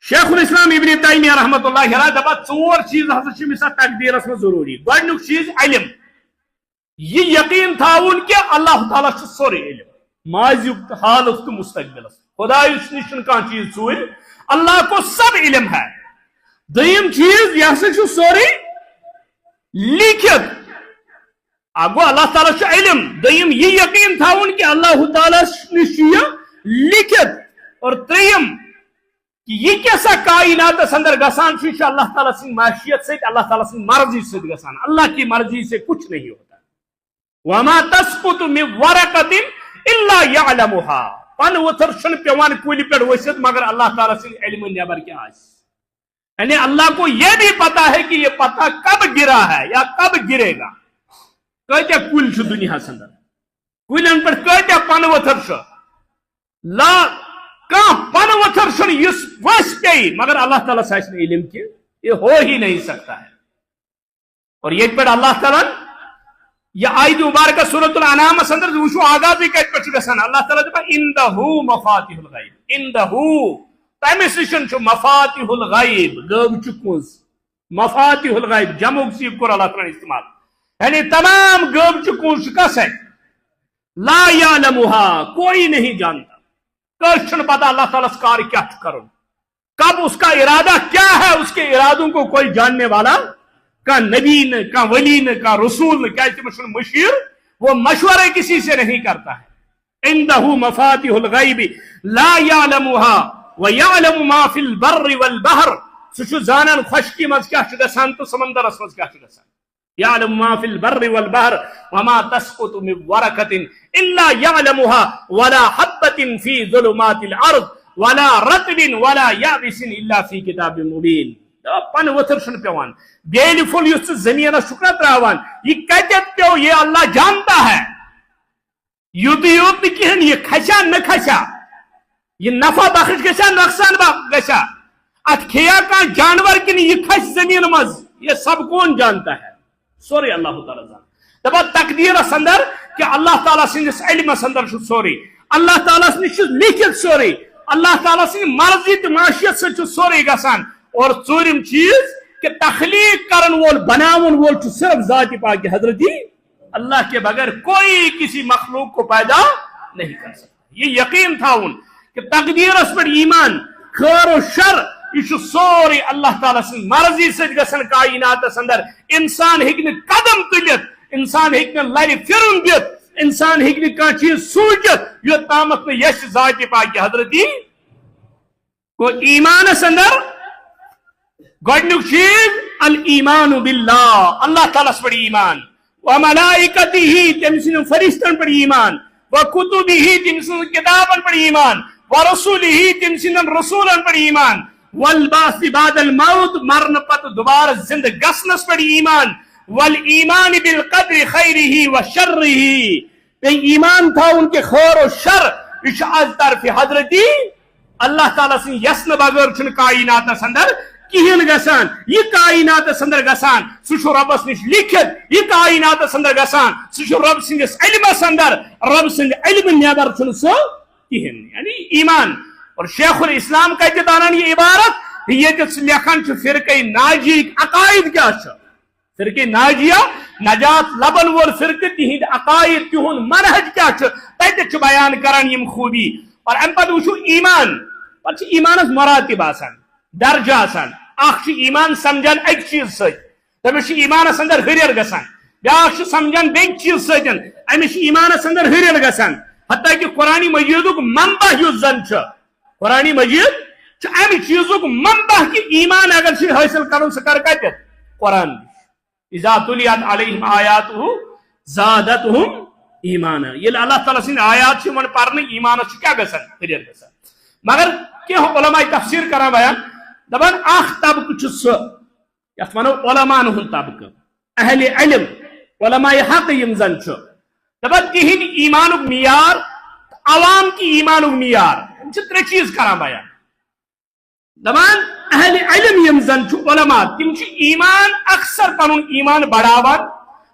شیخ الاسلام ابن تیمیہ رحمت اللہ علیہ دپا 4 چیز ہسا مثال تقدیرس میں ضروری گۄڈنیُک چیز علم یہ یقین تھاون کہ اللہ تعالیٰ سوری علم ماضیک حالک تو مستقبلس خدا نش کان چیز ژوٗرِ اللہ کو سب علم ہے دویم چیز یہ ہسا سوری لکھت گو اللہ تعالیٰ علم دویم یہ یقین تھاون کہ اللہ تعالیٰ نش لکھت اور تریم کہ یہ کیسا کائنات اندر گسان اللہ تعالیٰ سن معیشت سے اللہ تعالیٰ سن مرضی سے گسان اللہ کی مرضی سے کچھ نہیں ہوتا وما تسقط من ورقة الا يعلمها پن وتر چھن پیوان کُلہِ پٮ۪ٹھ ؤسِتھ مگر اللہ تعالیٰ سٕنٛدِ علمِ نیبر کیا آسہِ یعنی اللہ کو یہ بھی پتا ہے کہ یہ پتا کب گرا ہے یا کب گرے گا کتیا کُلۍ چھِ دُنیاہس اندر کُلٮ۪ن پٮ۪ٹھ کتیا پن ؤتھر چھِ لا کانٛہہ پن ؤتھر چھُنہٕ یُس ؤسۍ پیٚیہِ مگر اللہ تعالیٰ آسہِ نہٕ علم کہ یہ ہو ہی نہیں سکتا ہے اور ییٚتہِ پٮ۪ٹھ اللہ تعالیٰ یہ آیت مبارکہ سورۃ الانعام اندر وچھو آغاز کت پہ گژھان اللہ تعالیٰ دپان اندہ مفاتیح الغیب اندہ تمس نش مفاتیح الغیب غیب کنز مفاتیح الغیب جمع سیب کور اللہ تعالیٰ استعمال یعنی تمام غیب کنز کس ہے لا یعلمها کوئی نہیں جانتا کس چھن پتا اللہ تعالیٰ کار کیا کرن کب اس کا ارادہ کیا ہے اس کے ارادوں کو کوئی جاننے والا کا نبی نے کا ولی نے کا رسول نے کیا مشیر وہ مشورے کسی سے نہیں کرتا ہے عندہ مفاتیح الغیب لا یعلمها ویعلم ما فی البر والبحر سچو زانن خشکی مز کیا گژھان تو سمندر مز کیا گژھان یعلم ما فی البر والبحر وما تسقط من ورقة الا یعلمها ولا حبة فی ظلمات الارض ولا رطب ولا یابس الا فی کتاب مبین پن وتر چھن پیوان بیل پھول یس زمین چھکنا تراوان یہ کتت پیو یہ اللہ جانتا ہے یوت یوت کہن یہ کھسا نہ کھسا یہ نفع بخش گژھا نقصان گژھا ات کھیا کان جانور کن یہ کھس زمین مز یہ سب کون جانتا ہے سورے اللہ تعالیٰ جان دپا تقدیر اندر کہ اللہ تعالیٰ سندس علمس اندر سورے اللہ تعالیٰ نش لکھت سورے اللہ تعالیٰ سن مرضی تو معاشیت سے سورے گسان اور ژوٗرِم چیز کہ تخلیق کرن وول بناون وول صرف ذات پاک حضرت اللہ کے بغیر کوئی کسی مخلوق کو پیدا نہیں کر سکتا یہ یقین تھاون کہ تقدیرس پر ایمان خیر و شر یہ سوری اللہ تعالیٰ سن مرضی سے گسن کائنات اندر انسان ہیکہ قدم تلت انسان ہیکہ لر پھرن دت انسان ہیکہ کانٛہہ چیز سوچت یوت تامت یش ذات پاک حضرت کو ایمانس اندر گۄڈنیُک چیز الایمان باللہ اللہ تعالیٰ پر ایمان وملائکتہ تم سن فرشتن پر ایمان وکتبہ تم سن کتابن پر ایمان ورسولہ تم سن رسولن پر ایمان والبعث بعد الموت مرن پت دوبارہ زندہ گسنس پر ایمان والایمان بالقدر خیرہ وشرہ ایمان تھا ان کے خیر و شر یہ از طرف حضرت اللہ تعالیٰ سن یسن بغیر چھن کائنات اندر کہین گسان یہ کائنات اندر گسان سہ ربس نش لکھت یہ کائنات اندر گسان سہ رب سندس علمس اندر رب سند علم نیبر چھن سو کہین یعنی ایمان اور شیخ الاسلام کتہ دانان یہ عبارت یہ لکھان فرقہ ناجی عقائد کیا فرقہ ناجیہ نجات لبن وول فرقہ تہند عقائد تہند منہج کیا تتہ بیان کران یم خوبی اور ام پتہ وچھو ایمان پتہ ایمانس مراتب آسان درجہ آسان اخ ایمان سمجھان ایک چیز ست تمس ایمانس اندر ہریر گسان بیاکھ سمجھان بیک چیز ست امس ایمانس اندر ہریر گسان حتیٰ کہ قرآن مجیدک منبع یس زن قرآن مجید امہ چیزک منبع کہ ایمان اگر چھ حاصل کرن سہ کر کتت قرآن اذا تلیت علیہم آیاتہ زادتہم ایمانا یل اللہ تعالیٰ سن آیات من پرن ایمانس کیا گسان ہریر گسان مگر کیا علماء تفسیر کران بیان دپان اخ طبقہ سہ یت ونو علماء ہند طبقہ اہل علم علماء حق یم زن دپان تہند ایمانک معیار عوام کی ایمانک معیار ترے چیز کران بیان دپان اہل علم یم زن علماء تم ایمان اکثر پن ایمان بڑھاوان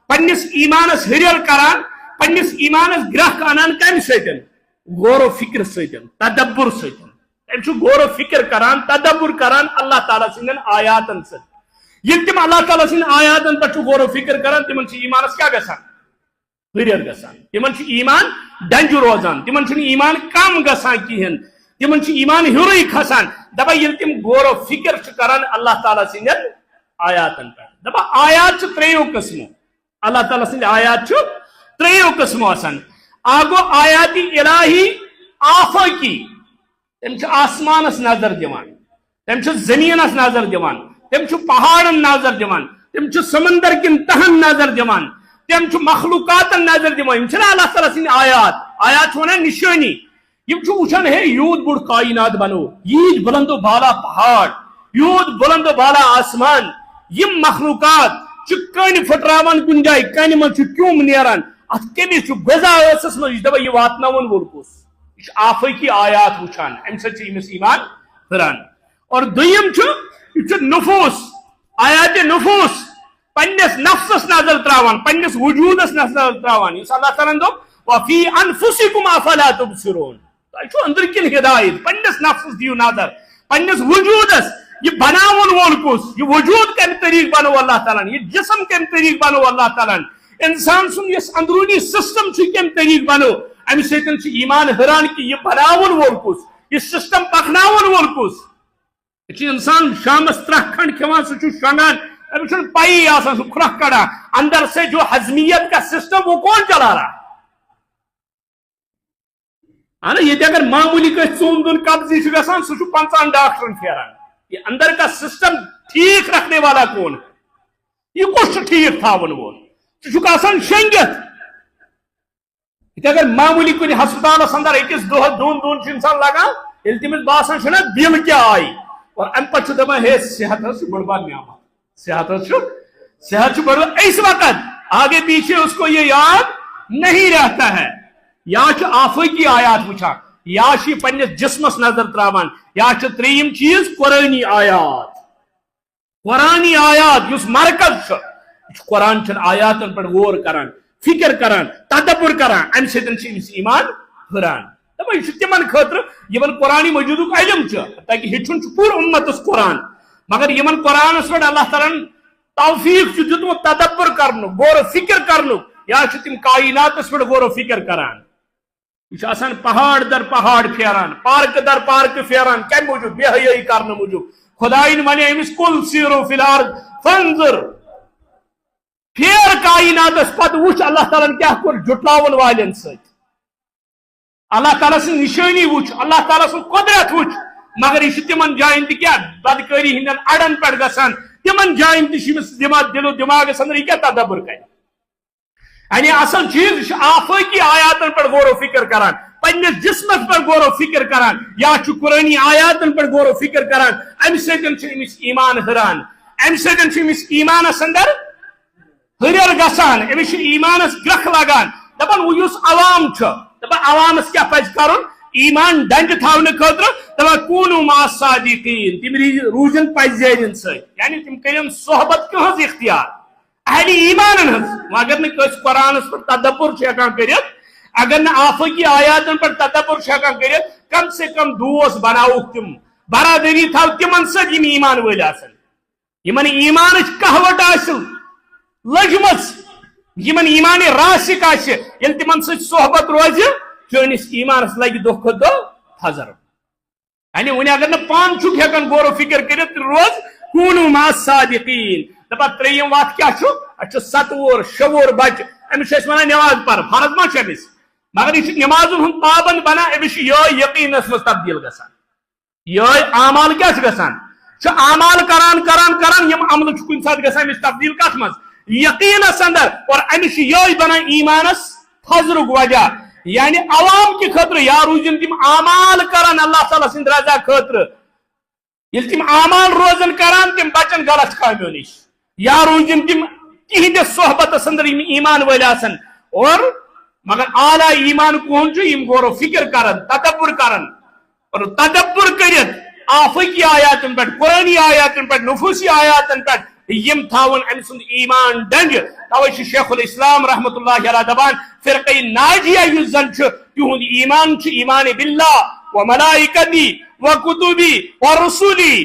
پنس ایمانس ہریر کران پنس ایمانس گرہ انان کم سۭتۍ غور و فکر سۭتۍ تدبر سۭتۍ تم غور و فکر کران تدبر کران اللہ تعالیٰ سندن آیاتن ست یل تم اللہ تعالیٰ سند آیاتن پہ غور و فکر کران تمن ایمانس کیا گسان ہریر گسان تمن ایمان ڈنج روزان تمن ایمان کم گسان کہین تمن ایمان ہیوری کھسان دپا یل تم غور و فکر کران اللہ تعالیٰ سندن آیاتن پہ دپا آیات تریو قسمو اللہ تعالیٰ سند آیات تریو قسمو آسان آگو آیات الہی آفاقی تم آسمانس نظر دیوان تم زمینس نظر دیوان تم پہاڑن نظر دیوان تم سمندر کن تہن نظر دیوان تم مخلوقاتن نظر دیوان اللہ تعالیٰ سن آیات ونان نشانی وچان ہے یوت بوڑ کائنات بنو یہ بلند و بالا پہاڑ یوت بلند و بالا آسمان یم مخلوقات کن پھٹراوان کن جائے کن من کیوم نیران ات کمس غذا ٲسس مز دپان یہ واتناون وول کس یہ آفاقی آیات وچان ام سمس ایمان پھران اور دویم یہ نفوس آیات نفوس پنس نفسس نظر تراوان پنس وجودس نظر تراوان اس اللہ تعالیٰ دوپ وفی انفسکم افلا تبصرون تہ اندر کن ہدایت پنس نفسس دیو نظر پنس وجودس یہ بناون وول کس یہ وجود کم طریق بنو اللہ تعالیٰ یہ جسم کم طریق بنو اللہ تعالیٰ انسان سن یس اندرونی سسٹم کم طریق بنو ام سن ایمان حیران کہ یہ بناون وول کس یہ سسٹم پکناون وول کس یہ انسان شامس ترہ کھنڈ کھوان سہ شونگان امس پائی آسان سہ کھرہ کڑا اندر سے جو ہضمیت کا سسٹم وہ کون چلا رہا ہے یہ اگر معمولی ژون دن قبضی گسان سہ 50 ڈاکٹرن پھیران یہ اندر کا سسٹم ٹھیک رکھنے والا کون ہے یہ کس ٹھیک تھاون وول سہ آسان شنگت اگر معمولی کن ہسپتالس اندر اکس دون انسان لگان یل تمس باسان بل کیا آئی اور ام پتہ دپان ہے صحت بڑ بار نعمت، صحت بڑ اس وقت آگے پیچھے اس کو یہ یاد نہیں رہتا ہے، یا آفاقی آیات وچھان، یا پنس جسمس نظر تراوان، یا تریم چیز قرآنی آیات اس مرکز قرآن چن آیاتن پر غور کران، فکر کران، تدبر کران، ام سۭتۍ چھُ أمِس ایمان ہُران۔ دپان یہ تمن خاطر یمن قرآن مجیدُک علم تاکہ ہیٚچھُن چھُ پوٗرٕ اُمتس قرآن، مگر یمن قرآنس پٮ۪ٹھ اللہ تعالیٰ توفیق چھُ دیُتمُت تدبر کرنُک، غور و فکر کرنُک، یا چھِ تِم کائناتس پٮ۪ٹھ غور و فکر کران۔ یہ چھُ آسان پہاڑ در پہاڑ پھیران، پارک در پارک پھیران، کمہِ موٗجوٗب؟ بے حیٲیی کرنہٕ موٗجوٗب۔ خدایَن ونے أمِس کُل سیٖرو فی الارض فانظر، پھیر کائناتس پتہٕ وٕچھ اللہ تعالیٰ کیٛاہ کوٚر جُٹلاون والٮ۪ن سۭتۍ، اللہ تعالیٰ سٕنٛز نشٲنی وٕچھ، اللہ تعالیٰ سُنٛد قدرت وٕچھ، مگر یہ تمن جائن تہ کیا بدکاری ہندین اڑن پہ گژھان، تمن جائن تہ دل و دماغس اندر یہ کیا تدبر کر، یعنی اصل چیز آفاقی آیاتن پر غور و فکر کران، پنس جسمس پر غور و فکر کران، یا قرآنی آیاتن پر غور و فکر کران، ام سۭتۍ چھُ أمِس ایمان ہران، ام سۭتۍ چھُ أمِس ایمانس اندر ہریر گژھان، أمِس چھُ ایمانس گرکھ لگان۔ دپان یُس عوام چھُ، دپان عوامس کیا پزِ کرُن؟ ایمان ڈنڈ تھاونہٕ خٲطرٕ دپان کوٗنوٗ مع الصادقیٖن، تِم روٗزِن پزیرین سۭتۍ، یعنی تِم کٔرِن صحبت کٕہٕنٛز اختیار اہلِ ایمانن ہٕنٛز۔ اگر نہٕ کٲنٛسہِ قرآنس پٮ۪ٹھ تدبر چھُ ہٮ۪کان کٔرِتھ، اگر نہٕ آفاقی آیاتن پٮ۪ٹھ تدبر چھُ ہٮ۪کان کٔرِتھ، کم سے کم دوس بناوُکھ تِم، برادری تھاو تِمن سۭتۍ یِم ایمان وٲلۍ آسن، یِمن ایمانٕچ کہوٹ آسہِ لٔجمٕژ، یِمن ایمان راسِک آسہِ، ییٚلہِ تِمن سۭتۍ صحبت روزِ چٲنِس ایمانس لگہِ دۄہ کھۄتہٕ دۄہ تھزر۔ یعنی وۄنۍ اگر نہٕ پانہٕ چھُکھ ہٮ۪کان غور و فکر کٔرِتھ، روز کوٗنوٗ مع الصادقیٖن۔ دپان ترٛیٚیِم وتھ کیٛاہ چھُ؟ اَسہِ چھُ 7 وُہُر 6 وُہُر بچہِ، أمِس چھِ أسۍ وَنان نٮ۪ماز پَر، فرض ما چھُ أمِس، مگر یہِ چھُ نٮ۪مازن ہُنٛد پابنٛد بنان، أمِس چھُ یِہوٚے یقیٖنس منٛز تبدیٖل گژھان، یِہوٚے اعمال کیٛاہ چھُ گژھان؟ چھُ اعمال کران یِم عملہٕ چھُ کُنہِ ساتہٕ گژھان أمِس تبدیٖل کتھ منٛز؟ یقیٖنس اندر، اور أمِس چھُ یِہوٚے بنان ایمانس تھزرُک وجہ۔ یعنی عوام کی خاطر یا روزن تم اعمال کران اللہ تعالیٰ سند رضا خاطر، یل تم اعمال روزن کران تم بچن غلط کامیو نش، یا روزن تم تہندس صحبتس اندر ایمان ول آسن، اور مگر اعلیٰ ایمان کون یم غور و فکر کران، تدبر کران، اور تدبر کرت آفاقی آیاتن پہ، قرآنی آیاتن پہ، نفوسی آیاتن پہ یم تھاون ام سند ایمان ڈنگ۔ توے شیخ الاسلام رحمۃ اللہ علیہ دپان فرقہ ناجیہ یس زن تہند ایمان ایمان باللہ و ملائکتی و کتبی و رسولی،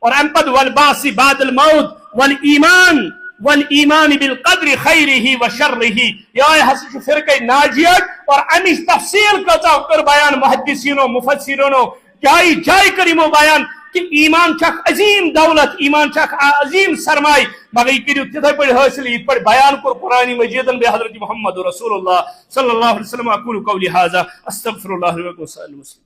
اور ام پد والبعث بعد الموت والایمان بالقدر خیرہ و شرہ، یہ ہسا فرقہ ناجیہ، اور امچ تفصیل کر بیان محدثینو مفسرینو جائے جائے کر یمو بیان کہ ایمان چھک عظیم دولت، ایمان چھک عظیم سرمایہ، مگر یہ کرو تتھے پہ حاصل یہ پہ بیان کور قرآن مجیدن بے حضرت محمد رسول اللہ صلی اللہ علیہ وسلم۔ اقول قولی ھذا استغفر اللہ لکم ولسائر المسلمین۔